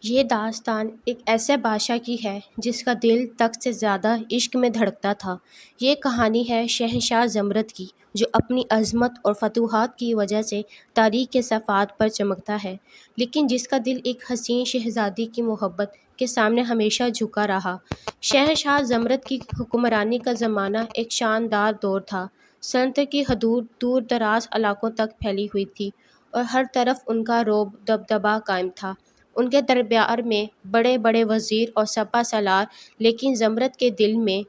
یہ داستان ایک ایسے بادشاہ کی ہے جس کا دل تخت سے زیادہ عشق میں دھڑکتا تھا۔ یہ کہانی ہے شہنشاہ زمرد کی، جو اپنی عظمت اور فتوحات کی وجہ سے تاریخ کے صفحات پر چمکتا ہے، لیکن جس کا دل ایک حسین شہزادی کی محبت کے سامنے ہمیشہ جھکا رہا۔ شہنشاہ زمرد کی حکمرانی کا زمانہ ایک شاندار دور تھا۔ سلطنت کی حدود دور دراز علاقوں تک پھیلی ہوئی تھی اور ہر طرف ان کا رعب دبدبہ قائم تھا۔ ان کے دربار میں بڑے بڑے وزیر اور سپہ سالار، لیکن زمرد کے دل میں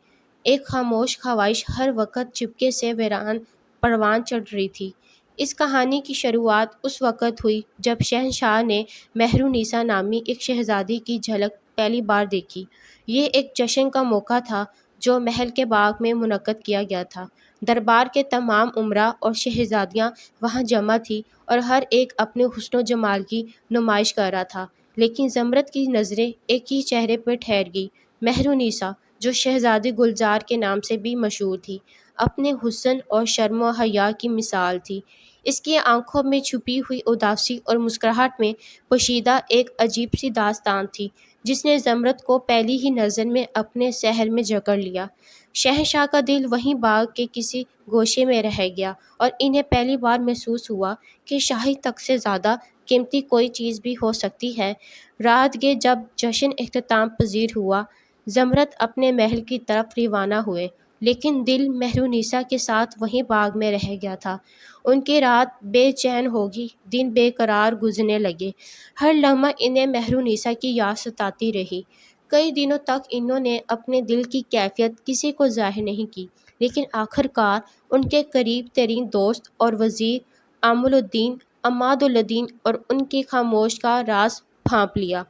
ایک خاموش خواہش ہر وقت چپکے سے ویران پروان چڑھ رہی تھی۔ اس کہانی کی شروعات اس وقت ہوئی جب شہنشاہ نے مہرونیسا نامی ایک شہزادی کی جھلک پہلی بار دیکھی۔ یہ ایک جشن کا موقع تھا جو محل کے باغ میں منعقد کیا گیا تھا۔ دربار کے تمام امراء اور شہزادیاں وہاں جمع تھیں اور ہر ایک اپنے حسن و جمال کی نمائش کر رہا تھا، لیکن زمرد کی نظریں ایک ہی چہرے پر ٹھہر گئی، مہرونیسا، جو شہزادی گلزار کے نام سے بھی مشہور تھی، اپنے حسن اور شرم و حیا کی مثال تھی۔ اس کی آنکھوں میں چھپی ہوئی اداسی اور مسکراہٹ میں پوشیدہ ایک عجیب سی داستان تھی جس نے زمرد کو پہلی ہی نظر میں اپنے سحر میں جکڑ لیا۔ شہنشاہ کا دل وہیں باغ کے کسی گوشے میں رہ گیا اور انہیں پہلی بار محسوس ہوا کہ شاہی تخت سے زیادہ قیمتی کوئی چیز بھی ہو سکتی ہے۔ رات گئے جب جشن اختتام پذیر ہوا، زمرد اپنے محل کی طرف روانہ ہوئے، لیکن دل مہرونیسا کے ساتھ وہیں باغ میں رہ گیا تھا۔ ان کی رات بے چین ہوگی، دن بے قرار گزرنے لگے، ہر لمحہ انہیں مہرونیسا کی یاد ستاتی رہی۔ کئی دنوں تک انہوں نے اپنے دل کی کیفیت کسی کو ظاہر نہیں کی، لیکن آخر کار ان کے قریب ترین دوست اور وزیر عماد الدین اور ان کی خاموش کا راز بھانپ لیا۔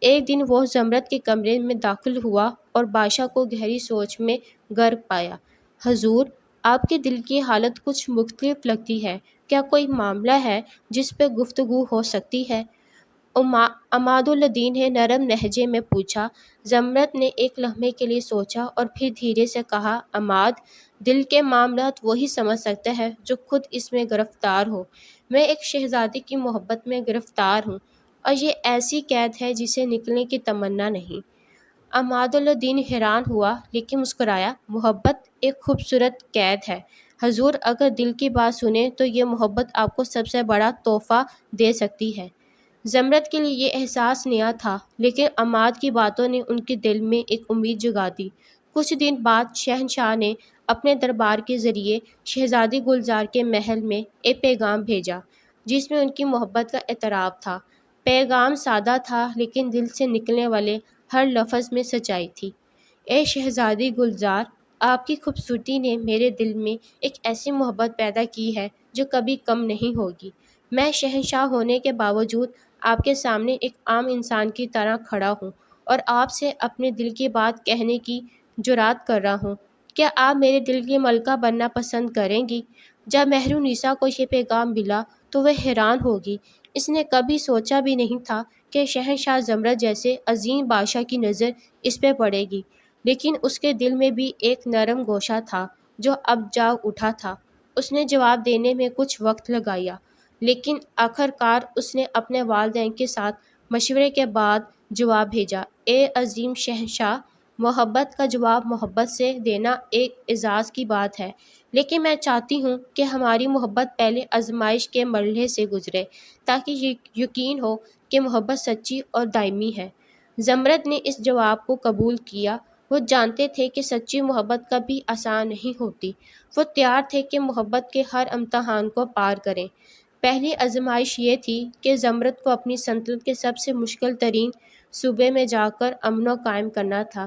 ایک دن وہ زمرد کے کمرے میں داخل ہوا اور بادشاہ کو گہری سوچ میں غرق پایا۔ حضور، آپ کے دل کی حالت کچھ مختلف لگتی ہے، کیا کوئی معاملہ ہے جس پہ گفتگو ہو سکتی ہے؟ عماد الدین نے نرم لہجے میں پوچھا۔ زمرد نے ایک لمحے کے لیے سوچا اور پھر دھیرے سے کہا، عماد، دل کے معاملات وہی سمجھ سکتا ہے جو خود اس میں گرفتار ہو۔ میں ایک شہزادی کی محبت میں گرفتار ہوں، اور یہ ایسی قید ہے جسے نکلنے کی تمنا نہیں۔ عماد الدین حیران ہوا لیکن مسکرایا۔ محبت ایک خوبصورت قید ہے حضور، اگر دل کی بات سنیں تو یہ محبت آپ کو سب سے بڑا تحفہ دے سکتی ہے۔ زمرد کے لیے یہ احساس نیا تھا، لیکن عماد کی باتوں نے ان کے دل میں ایک امید جگا دی۔ کچھ دن بعد شہنشاہ نے اپنے دربار کے ذریعے شہزادی گلزار کے محل میں ایک پیغام بھیجا جس میں ان کی محبت کا اعتراف تھا۔ پیغام سادہ تھا لیکن دل سے نکلنے والے ہر لفظ میں سچائی تھی۔ اے شہزادی گلزار، آپ کی خوبصورتی نے میرے دل میں ایک ایسی محبت پیدا کی ہے جو کبھی کم نہیں ہوگی۔ میں شہنشاہ ہونے کے باوجود آپ کے سامنے ایک عام انسان کی طرح کھڑا ہوں اور آپ سے اپنے دل کی بات کہنے کی جرات کر رہا ہوں۔ کیا آپ میرے دل کی ملکہ بننا پسند کریں گی؟ جب مہرونیسا کو یہ پیغام ملا تو وہ حیران ہوگی۔ اس نے کبھی سوچا بھی نہیں تھا کہ شہنشاہ زمرد جیسے عظیم بادشاہ کی نظر اس پہ پڑے گی، لیکن اس کے دل میں بھی ایک نرم گوشہ تھا جو اب جاگ اٹھا تھا۔ اس نے جواب دینے میں کچھ وقت لگایا، لیکن آخر کار اس نے اپنے والدین کے ساتھ مشورے کے بعد جواب بھیجا۔ اے عظیم شہنشاہ، محبت کا جواب محبت سے دینا ایک اعزاز کی بات ہے، لیکن میں چاہتی ہوں کہ ہماری محبت پہلے آزمائش کے مرحلے سے گزرے تاکہ یقین ہو کہ محبت سچی اور دائمی ہے۔ زمرد نے اس جواب کو قبول کیا۔ وہ جانتے تھے کہ سچی محبت کبھی آسان نہیں ہوتی۔ وہ تیار تھے کہ محبت کے ہر امتحان کو پار کریں۔ پہلی آزمائش یہ تھی کہ زمرد کو اپنی سلطنت کے سب سے مشکل ترین صوبے میں جا کر امن و قائم کرنا تھا،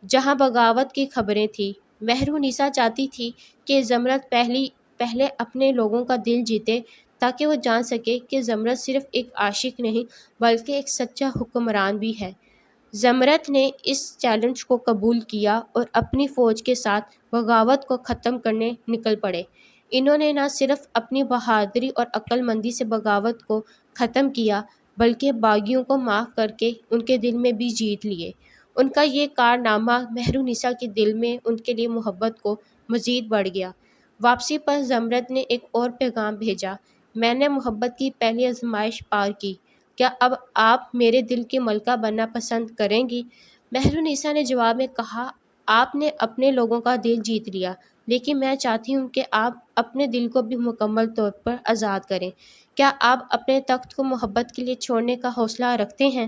جہاں بغاوت کی خبریں تھیں۔ مہرونیسا چاہتی تھی کہ زمرد پہلے اپنے لوگوں کا دل جیتے تاکہ وہ جان سکے کہ زمرد صرف ایک عاشق نہیں بلکہ ایک سچا حکمران بھی ہے۔ زمرد نے اس چیلنج کو قبول کیا اور اپنی فوج کے ساتھ بغاوت کو ختم کرنے نکل پڑے۔ انہوں نے نہ صرف اپنی بہادری اور عقل مندی سے بغاوت کو ختم کیا بلکہ باغیوں کو معاف کر کے ان کے دل میں بھی جیت لیے۔ ان کا یہ کارنامہ مہرونیسا کے دل میں ان کے لیے محبت کو مزید بڑھ گیا۔ واپسی پر زمرد نے ایک اور پیغام بھیجا۔ میں نے محبت کی پہلی آزمائش پار کی، کیا اب آپ میرے دل کی ملکہ بننا پسند کریں گی؟ مہرونیسا نے جواب میں کہا، آپ نے اپنے لوگوں کا دل جیت لیا، لیکن میں چاہتی ہوں کہ آپ اپنے دل کو بھی مکمل طور پر آزاد کریں۔ کیا آپ اپنے تخت کو محبت کے لیے چھوڑنے کا حوصلہ رکھتے ہیں؟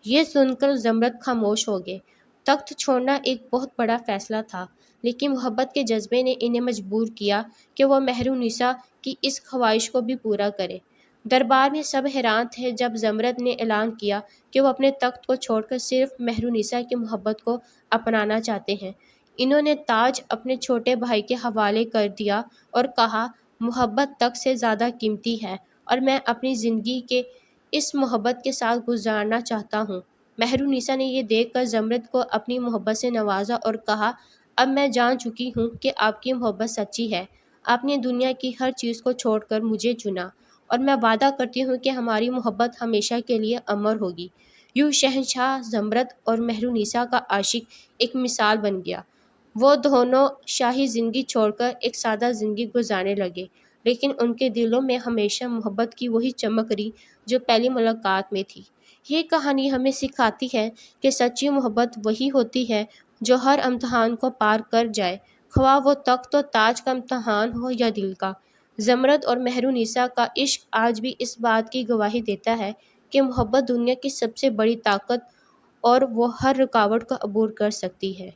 یہ سن کر زمرد خاموش ہو گئے۔ تخت چھوڑنا ایک بہت بڑا فیصلہ تھا، لیکن محبت کے جذبے نے انہیں مجبور کیا کہ وہ مہرونیسا کی اس خواہش کو بھی پورا کریں۔ دربار میں سب حیران تھے جب زمرد نے اعلان کیا کہ وہ اپنے تخت کو چھوڑ کر صرف مہرونیسا کی محبت کو اپنانا چاہتے ہیں۔ انہوں نے تاج اپنے چھوٹے بھائی کے حوالے کر دیا اور کہا، محبت تخت سے زیادہ قیمتی ہے اور میں اپنی زندگی کے اس محبت کے ساتھ گزارنا چاہتا ہوں۔ مہرونیسا نے یہ دیکھ کر زمرد کو اپنی محبت سے نوازا اور کہا، اب میں جان چکی ہوں کہ آپ کی محبت سچی ہے۔ آپ نے دنیا کی ہر چیز کو چھوڑ کر مجھے چنا، اور میں وعدہ کرتی ہوں کہ ہماری محبت ہمیشہ کے لیے امر ہوگی۔ یوں شہنشاہ زمرد اور مہرونیسا کا عاشق ایک مثال بن گیا۔ وہ دونوں شاہی زندگی چھوڑ کر ایک سادہ زندگی گزارنے لگے، لیکن ان کے دلوں میں ہمیشہ محبت کی وہی چمک رہی جو پہلی ملاقات میں تھی۔ یہ کہانی ہمیں سکھاتی ہے کہ سچی محبت وہی ہوتی ہے جو ہر امتحان کو پار کر جائے، خواہ وہ تخت و تاج کا امتحان ہو یا دل کا۔ زمرد اور مہرونیسا کا عشق آج بھی اس بات کی گواہی دیتا ہے کہ محبت دنیا کی سب سے بڑی طاقت اور وہ ہر رکاوٹ کو عبور کر سکتی ہے۔